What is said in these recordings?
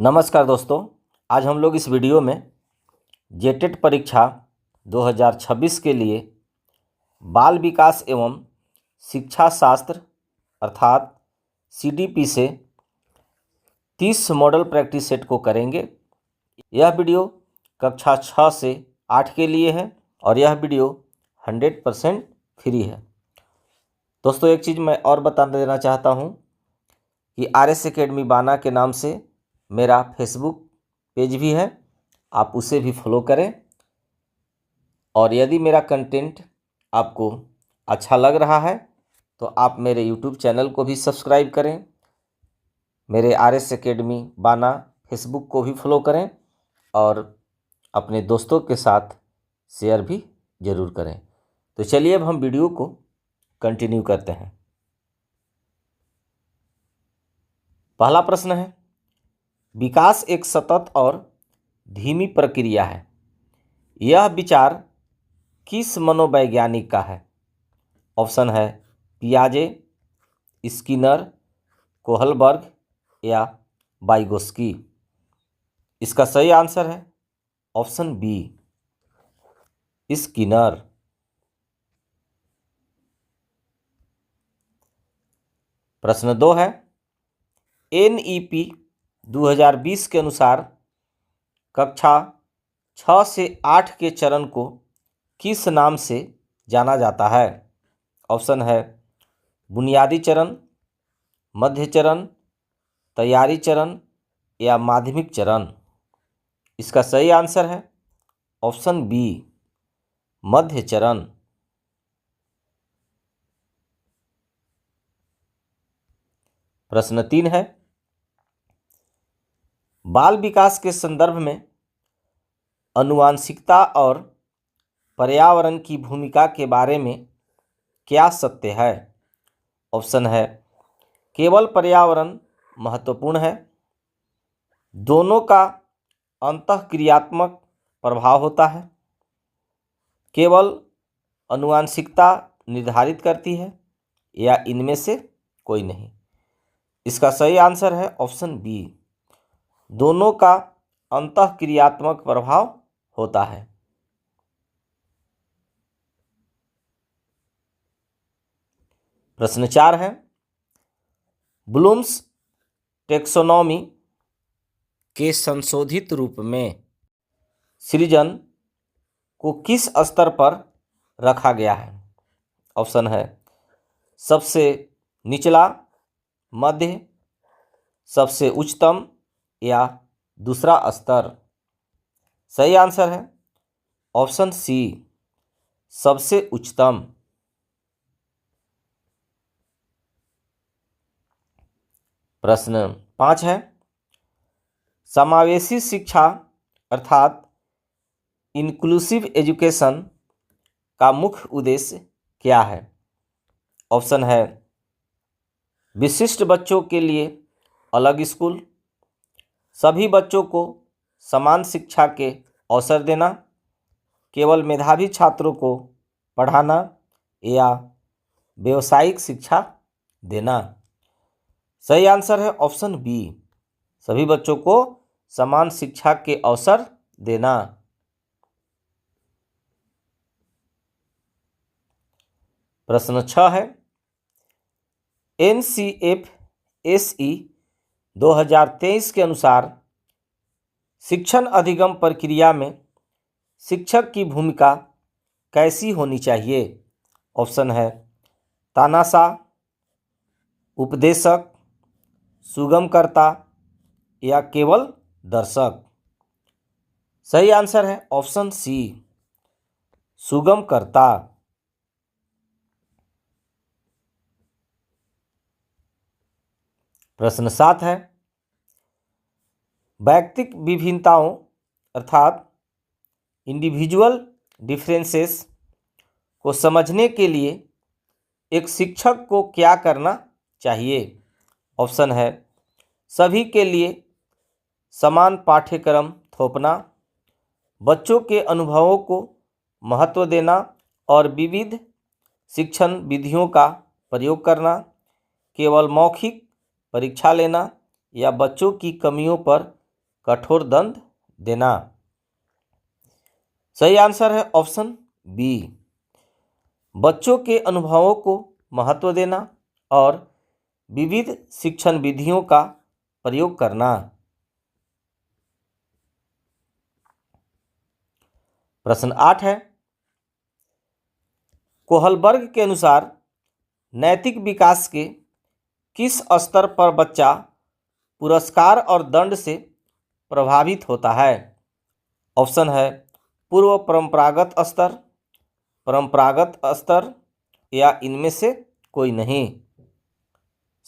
नमस्कार दोस्तों, आज हम लोग इस वीडियो में जेटेट परीक्षा 2026 के लिए बाल विकास एवं शिक्षा शास्त्र अर्थात सीडीपी से 30 मॉडल प्रैक्टिस सेट को करेंगे। यह वीडियो कक्षा 6 से 8 के लिए है और यह वीडियो 100% फ्री है। दोस्तों, एक चीज़ मैं और बता देना चाहता हूँ कि RS एकेडमी बाना के नाम से मेरा फेसबुक पेज भी है, आप उसे भी फॉलो करें। और यदि मेरा कंटेंट आपको अच्छा लग रहा है तो आप मेरे यूट्यूब चैनल को भी सब्सक्राइब करें, मेरे RS एकेडमी बाना फेसबुक को भी फॉलो करें और अपने दोस्तों के साथ शेयर भी ज़रूर करें। तो चलिए अब हम वीडियो को कंटिन्यू करते हैं। पहला प्रश्न है, विकास एक सतत और धीमी प्रक्रिया है। यह विचार किस मनोवैज्ञानिक का है? ऑप्शन है पियाजे, स्किनर, कोहलबर्ग या वाइगोस्की। इसका सही आंसर है ऑप्शन बी, स्किनर। प्रश्न 2 है, NEP 2020 के अनुसार कक्षा 6 से 8 के चरण को किस नाम से जाना जाता है? ऑप्शन है बुनियादी चरण, मध्य चरण, तैयारी चरण या माध्यमिक चरण। इसका सही आंसर है ऑप्शन बी, मध्य चरण। प्रश्न 3 है, बाल विकास के संदर्भ में आनुवांशिकता और पर्यावरण की भूमिका के बारे में क्या सत्य है? ऑप्शन है केवल पर्यावरण महत्वपूर्ण है, दोनों का अंतःक्रियात्मक प्रभाव होता है, केवल आनुवांशिकता निर्धारित करती है या इनमें से कोई नहीं। इसका सही आंसर है ऑप्शन बी, दोनों का अंतःक्रियात्मक प्रभाव होता है। प्रश्न 4 है, ब्लूम्स टेक्सोनॉमी के संशोधित रूप में सृजन को किस स्तर पर रखा गया है? ऑप्शन है सबसे निचला, मध्य, सबसे उच्चतम या दूसरा स्तर। सही आंसर है ऑप्शन सी, सबसे उच्चतम। प्रश्न 5 है, समावेशी शिक्षा अर्थात इंक्लूसिव एजुकेशन का मुख्य उद्देश्य क्या है? ऑप्शन है विशिष्ट बच्चों के लिए अलग स्कूल, सभी बच्चों को समान शिक्षा के अवसर देना, केवल मेधावी छात्रों को पढ़ाना या व्यावसायिक शिक्षा देना। सही आंसर है ऑप्शन बी, सभी बच्चों को समान शिक्षा के अवसर देना। प्रश्न 6 है, NCFSE 2023 के अनुसार शिक्षण अधिगम प्रक्रिया में शिक्षक की भूमिका कैसी होनी चाहिए? ऑप्शन है तानाशाह, उपदेशक, सुगमकर्ता या केवल दर्शक। सही आंसर है ऑप्शन सी, सुगमकर्ता। प्रश्न 7 है, वैयक्तिक विभिन्नताओं अर्थात इंडिविजुअल डिफरेंसेस को समझने के लिए एक शिक्षक को क्या करना चाहिए? ऑप्शन है सभी के लिए समान पाठ्यक्रम थोपना, बच्चों के अनुभवों को महत्व देना और विविध शिक्षण विधियों का प्रयोग करना, केवल मौखिक परीक्षा लेना या बच्चों की कमियों पर कठोर दंड देना। सही आंसर है ऑप्शन बी, बच्चों के अनुभवों को महत्व देना और विविध शिक्षण विधियों का प्रयोग करना। प्रश्न 8 है, कोहलबर्ग के अनुसार नैतिक विकास के किस स्तर पर बच्चा पुरस्कार और दंड से प्रभावित होता है? ऑप्शन है पूर्व परंपरागत स्तर या इनमें से कोई नहीं।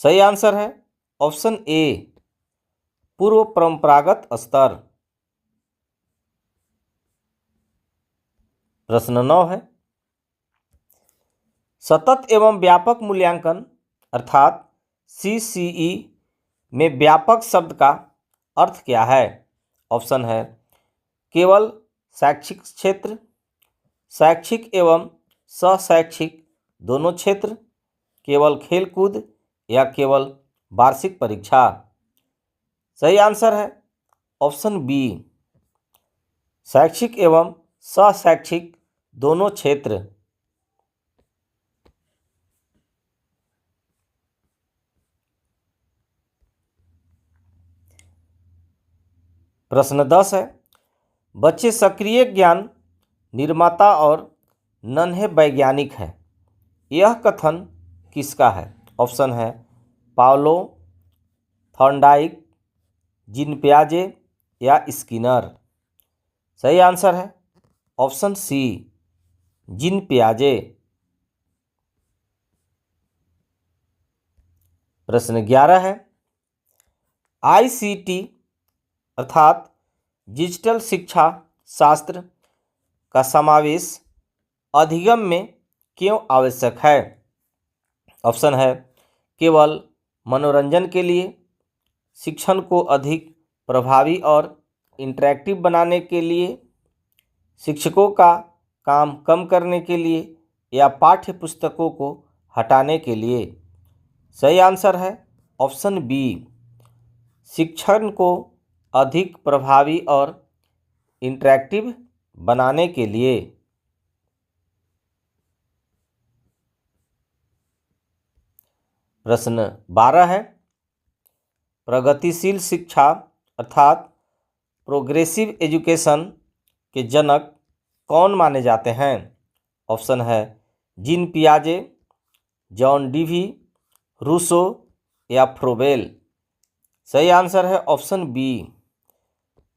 सही आंसर है ऑप्शन ए, पूर्व परंपरागत स्तर। प्रश्न 9 है, सतत एवं व्यापक मूल्यांकन अर्थात CCE में व्यापक शब्द का अर्थ क्या है? ऑप्शन है केवल शैक्षिक क्षेत्र, शैक्षिक एवं सहशैक्षिक दोनों क्षेत्र, केवल खेलकूद या केवल वार्षिक परीक्षा। सही आंसर है ऑप्शन बी, शैक्षिक एवं सहशैक्षिक दोनों क्षेत्र। प्रश्न 10 है, बच्चे सक्रिय ज्ञान निर्माता और नन्हे वैज्ञानिक हैं, यह कथन किसका है? ऑप्शन है पाउलो, थॉर्नडाइक, जीन पियाजे या स्किनर। सही आंसर है ऑप्शन सी, जीन पियाजे। प्रश्न 11 है, ICT अर्थात डिजिटल शिक्षा शास्त्र का समावेश अधिगम में क्यों आवश्यक है? ऑप्शन है केवल मनोरंजन के लिए, शिक्षण को अधिक प्रभावी और इंटरैक्टिव बनाने के लिए, शिक्षकों का काम कम करने के लिए या पाठ्य पुस्तकों को हटाने के लिए। सही आंसर है ऑप्शन बी, शिक्षण को अधिक प्रभावी और इंटरैक्टिव बनाने के लिए। प्रश्न 12 है, प्रगतिशील शिक्षा अर्थात प्रोग्रेसिव एजुकेशन के जनक कौन माने जाते हैं? ऑप्शन है जीन पियाजे, जॉन डीवी, रूसो या फ्रोबेल। सही आंसर है ऑप्शन बी,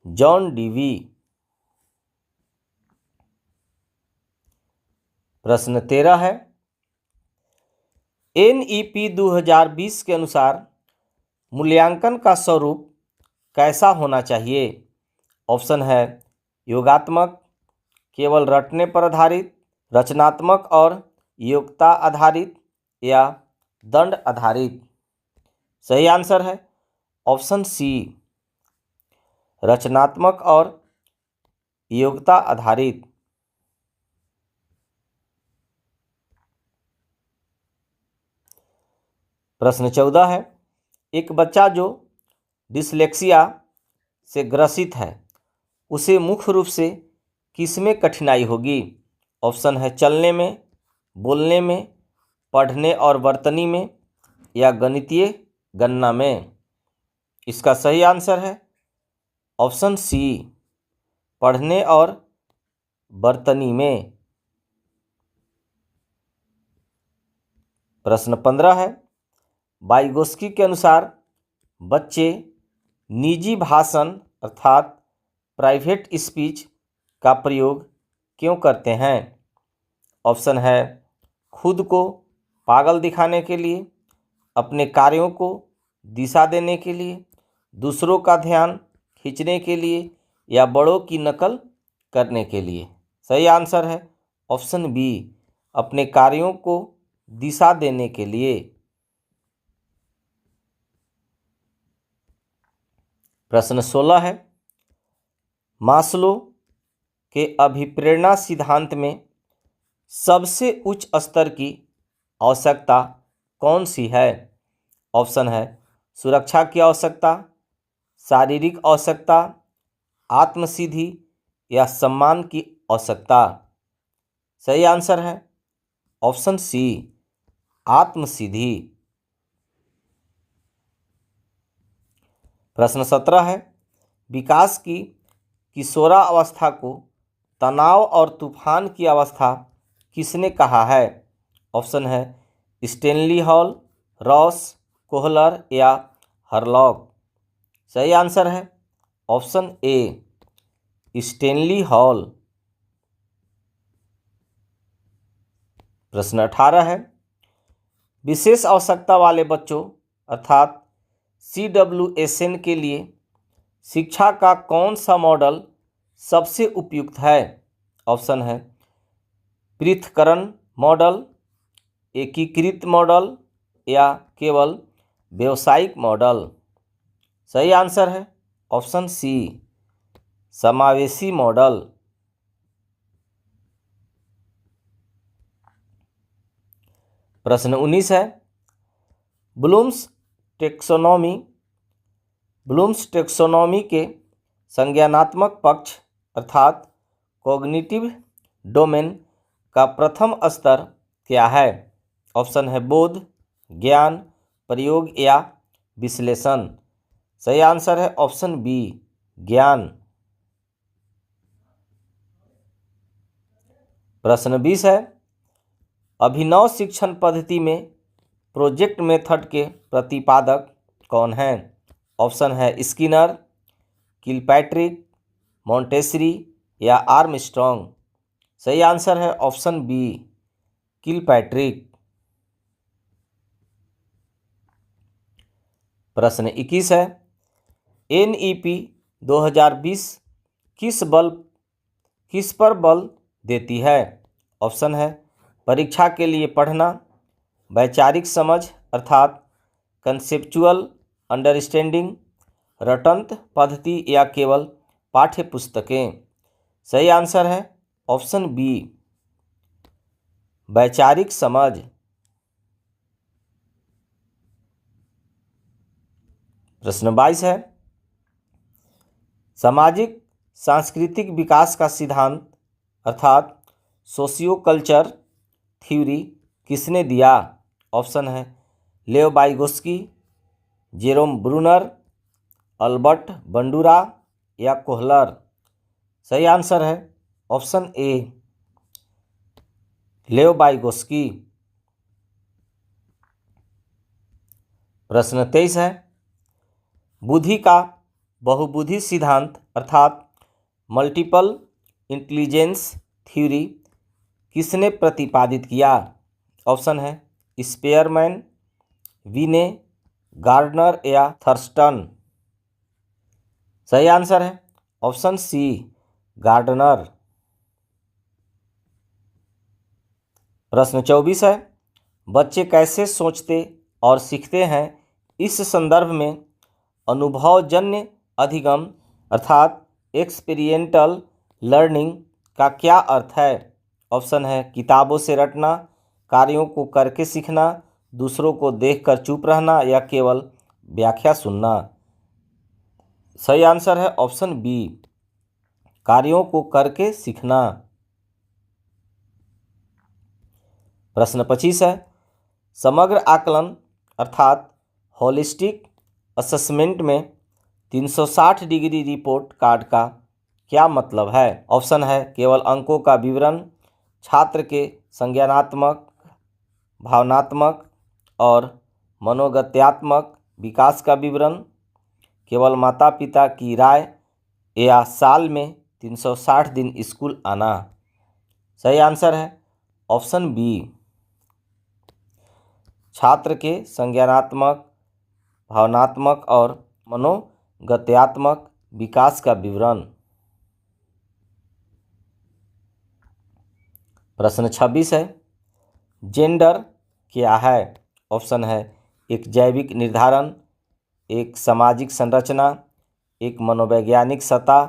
जॉन डीवी। प्रश्न 13 है, NEP 2020 के अनुसार मूल्यांकन का स्वरूप कैसा होना चाहिए? ऑप्शन है योगात्मक, केवल रटने पर आधारित, रचनात्मक और योग्यता आधारित या दंड आधारित। सही आंसर है ऑप्शन सी, रचनात्मक और योग्यता आधारित। प्रश्न 14 है, एक बच्चा जो डिसलेक्सिया से ग्रसित है उसे मुख्य रूप से किसमें कठिनाई होगी? ऑप्शन है चलने में, बोलने में, पढ़ने और वर्तनी में या गणितीय गणना में। इसका सही आंसर है ऑप्शन सी, पढ़ने और वर्तनी में। प्रश्न 15 है, वाइगोस्की के अनुसार बच्चे निजी भाषण अर्थात प्राइवेट स्पीच का प्रयोग क्यों करते हैं? ऑप्शन है खुद को पागल दिखाने के लिए, अपने कार्यों को दिशा देने के लिए, दूसरों का ध्यान खींचने के लिए या बड़ों की नकल करने के लिए। सही आंसर है ऑप्शन बी, अपने कार्यों को दिशा देने के लिए। प्रश्न 16 है, मास्लो के अभिप्रेरणा सिद्धांत में सबसे उच्च स्तर की आवश्यकता कौन सी है? ऑप्शन है सुरक्षा की आवश्यकता, शारीरिक आवश्यकता, आत्मसिद्धि या सम्मान की आवश्यकता। सही आंसर है ऑप्शन सी, आत्मसिद्धि। प्रश्न 17 है, विकास की किशोरावस्था को तनाव और तूफान की अवस्था किसने कहा है? ऑप्शन है स्टेनली हॉल, रॉस, कोहलर या हरलॉक। सही आंसर है ऑप्शन ए, स्टेनली हॉल। प्रश्न 18 है, विशेष आवश्यकता वाले बच्चों अर्थात CWSN के लिए शिक्षा का कौन सा मॉडल सबसे उपयुक्त है? ऑप्शन है पृथक्करण मॉडल, एकीकृत मॉडल या केवल व्यावसायिक मॉडल। सही आंसर है ऑप्शन सी, समावेशी मॉडल। प्रश्न 19 है, ब्लूम्स टेक्सोनॉमी के संज्ञानात्मक पक्ष अर्थात कॉग्निटिव डोमेन का प्रथम स्तर क्या है? ऑप्शन है बोध, ज्ञान, प्रयोग या विश्लेषण। सही आंसर है ऑप्शन बी, ज्ञान। प्रश्न 20 है, अभिनव शिक्षण पद्धति में प्रोजेक्ट मेथड के प्रतिपादक कौन हैं? ऑप्शन है स्किनर, किलपैट्रिक, मॉन्टेसरी या आर्मस्ट्रॉन्ग। सही आंसर है ऑप्शन बी, किलपैट्रिक। प्रश्न 21 है, NEP 2020 किस पर बल देती है? ऑप्शन है परीक्षा के लिए पढ़ना, वैचारिक समझ अर्थात कंसेप्चुअल अंडरस्टैंडिंग, रटंत पद्धति या केवल पाठ्य पुस्तकें। सही आंसर है ऑप्शन बी, वैचारिक समझ। प्रश्न 22 है, सामाजिक सांस्कृतिक विकास का सिद्धांत अर्थात सोशियो कल्चर थ्योरी किसने दिया? ऑप्शन है लेव Vygotsky, Jerome Bruner, Albert Bandura या कोहलर। सही आंसर है ऑप्शन ए, लेव वाइगोस्की। प्रश्न 23 है, बुद्धि का बहुबुद्धि सिद्धांत अर्थात मल्टीपल इंटेलिजेंस थ्योरी किसने प्रतिपादित किया? ऑप्शन है स्पेयरमैन, विने, गार्डनर या थर्स्टन। सही आंसर है ऑप्शन सी, गार्डनर। प्रश्न 24 है, बच्चे कैसे सोचते और सीखते हैं, इस संदर्भ में अनुभवजन्य अधिगम अर्थात एक्सपीरियंटल लर्निंग का क्या अर्थ है? ऑप्शन है किताबों से रटना, कार्यों को करके सीखना, दूसरों को देखकर चुप रहना या केवल व्याख्या सुनना। सही आंसर है ऑप्शन बी, कार्यों को करके सीखना। प्रश्न 25 है, समग्र आकलन अर्थात होलिस्टिक असेसमेंट में 360 डिग्री रिपोर्ट कार्ड का क्या मतलब है? ऑप्शन है केवल अंकों का विवरण, छात्र के संज्ञानात्मक, भावनात्मक और मनोगत्यात्मक विकास का विवरण, केवल माता पिता की राय या साल में 360 दिन स्कूल आना। सही आंसर है ऑप्शन बी, छात्र के संज्ञानात्मक, भावनात्मक और मनोगत्यात्मक विकास का विवरण। प्रश्न 26 है, जेंडर क्या है? ऑप्शन है एक जैविक निर्धारण, एक सामाजिक संरचना, एक मनोवैज्ञानिक सत्ता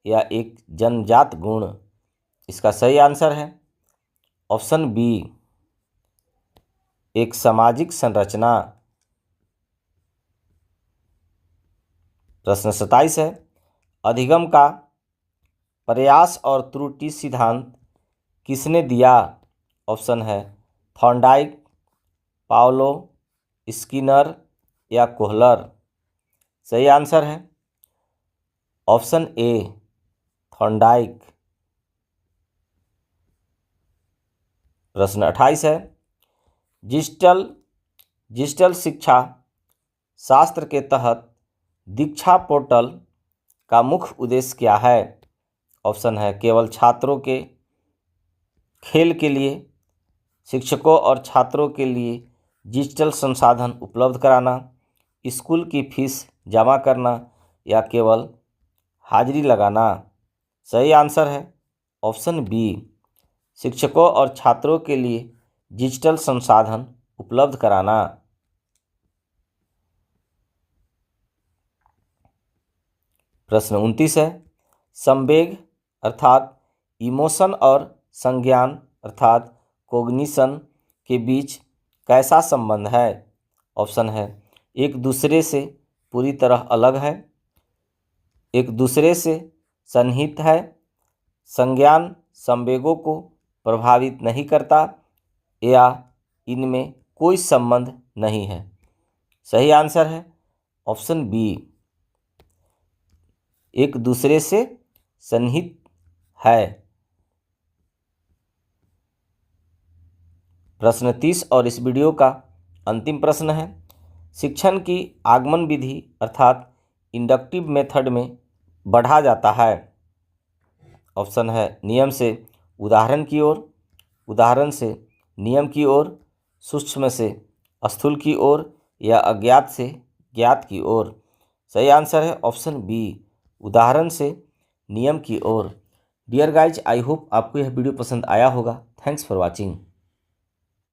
या एक जन्मजात गुण। इसका सही आंसर है ऑप्शन बी, एक सामाजिक संरचना। प्रश्न 27 है, अधिगम का प्रयास और त्रुटि सिद्धांत किसने दिया? ऑप्शन है थॉर्नडाइक, पाउलो, स्किनर या कोहलर। सही आंसर है ऑप्शन ए थॉर्नडाइक। प्रश्न 28 है, डिजिटल शिक्षा शास्त्र के तहत दीक्षा पोर्टल का मुख्य उद्देश्य क्या है? ऑप्शन है केवल छात्रों के खेल के लिए, शिक्षकों और छात्रों के लिए डिजिटल संसाधन उपलब्ध कराना, स्कूल की फीस जमा करना या केवल हाजिरी लगाना। सही आंसर है ऑप्शन बी, शिक्षकों और छात्रों के लिए डिजिटल संसाधन उपलब्ध कराना। प्रश्न 29 है, संवेग अर्थात इमोशन और संज्ञान अर्थात कोग्निशन के बीच कैसा संबंध है? ऑप्शन है एक दूसरे से पूरी तरह अलग है, एक दूसरे से सन्निहित है, संज्ञान संवेगों को प्रभावित नहीं करता या इनमें कोई संबंध नहीं है। सही आंसर है ऑप्शन बी, एक दूसरे से सन्निहित है। प्रश्न 30 और इस वीडियो का अंतिम प्रश्न है, शिक्षण की आगमन विधि अर्थात इंडक्टिव मेथड में बढ़ा जाता है। ऑप्शन है नियम से उदाहरण की ओर, उदाहरण से नियम की ओर, सूक्ष्म से स्थूल की ओर या अज्ञात से ज्ञात की ओर। सही आंसर है ऑप्शन बी, उदाहरण से नियम की ओर। डियर गाइज, आई होप आपको यह वीडियो पसंद आया होगा। Thanks for watching.